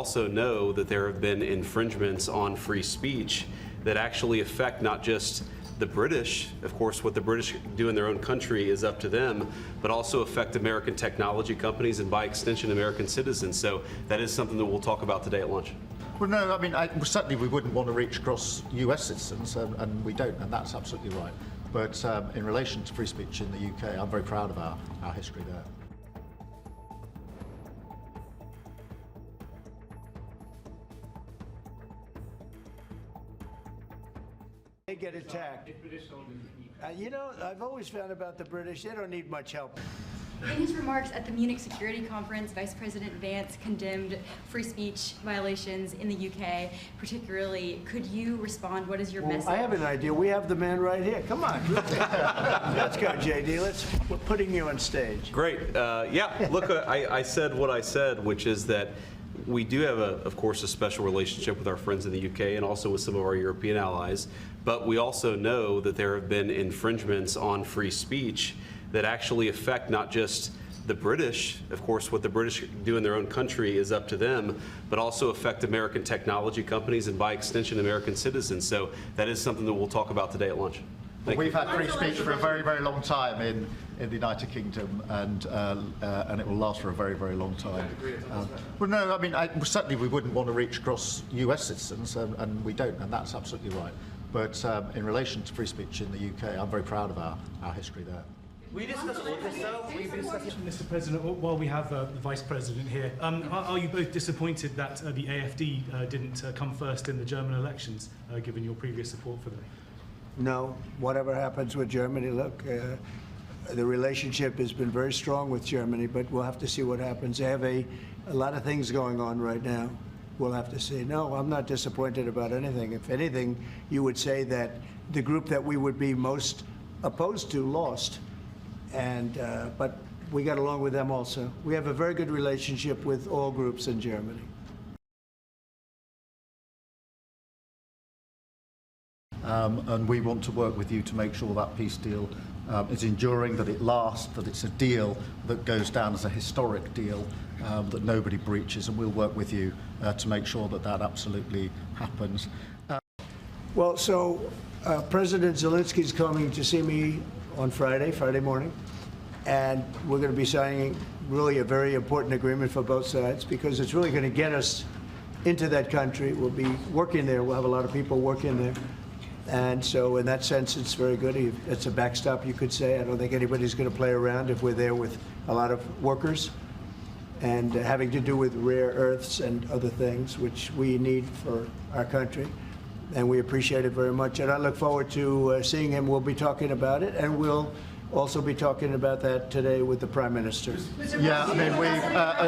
also know that there have been infringements on free speech that actually affect not just the British, of course, what the British do in their own country is up to them, but also affect American technology companies and by extension American citizens. So that is something that we'll talk about today at lunch. Well, no, I mean, certainly we wouldn't want to reach across U.S. citizens, and we don't, and that's absolutely right. But in relation to free speech in the U.K, I'm very proud of our history there. They get attacked. You know, I've always found about the British, they don't need much help. In his remarks at the Munich Security Conference, Vice President Vance condemned free speech violations in the U.K. particularly. Could you respond? What is your message? I have an idea. We have the man right here. Come on. Let's go, JD. We're putting you on stage. Great. Yeah, look, I said what I said, which is that we do have, of course, a special relationship with our friends in the U.K. and also with some of our European allies. But we also know that there have been infringements on free speech that actually affect not just the British, of course, what the British do in their own country is up to them, but also affect American technology companies and by extension American citizens. So that is something that we'll talk about today at lunch. We've had free speech for a very, very long time in the United Kingdom, and it will last for a very, very long time. Well, no, I mean, certainly we wouldn't want to reach across U.S. citizens, and we don't, and that's absolutely right. But in relation to free speech in the U.K, I'm very proud of our history there. We discussed all this, though. Mr. President, while we have the Vice President here, are you both disappointed that the AfD didn't come first in the German elections, given your previous support for them? No, whatever happens with Germany, look, the relationship has been very strong with Germany, but we'll have to see what happens. They have a lot of things going on right now. We'll have to see. No, I'm not disappointed about anything. If anything, you would say that the group that we would be most opposed to lost. But we got along with them also. We have a very good relationship with all groups in Germany. And we want to work with you to make sure that peace deal is enduring, that it lasts, that it's a deal that goes down as a historic deal, that nobody breaches, and we'll work with you to make sure that that absolutely happens. Well, so President Zelensky's coming to see me on Friday morning, and we're going to be signing really a very important agreement for both sides, because it's really going to get us into that country. We'll be working there. We'll have a lot of people working there. And so in that sense, it's very good. It's a backstop, you could say. I don't think anybody's going to play around if we're there with a lot of workers and having to do with rare earths and other things, which we need for our country. And we appreciate it very much. And I look forward to seeing him. We'll be talking about it, and we'll also be talking about that today with the Prime Minister. Yeah, I mean,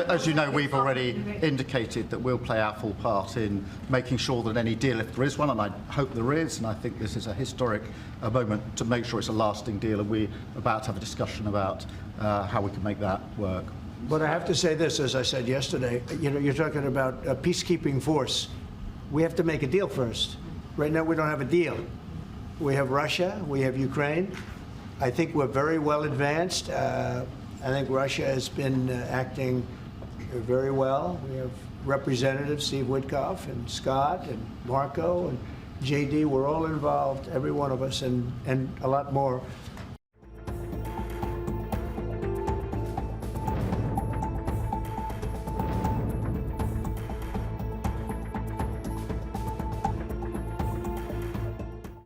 as you know, we've already indicated that we'll play our full part in making sure that any deal, if there is one, and I hope there is, and I think this is a historic moment to make sure it's a lasting deal, and we're about to have a discussion about how we can make that work. But I have to say this, as I said yesterday, you know, you're talking about a peacekeeping force. We have to make a deal first. Right now, we don't have a deal. We have Russia, we have Ukraine. I think we're very well advanced. I think Russia has been acting very well. We have Representatives Steve Witkoff and Scott and Marco and JD. We're all involved, every one of us, and a lot more.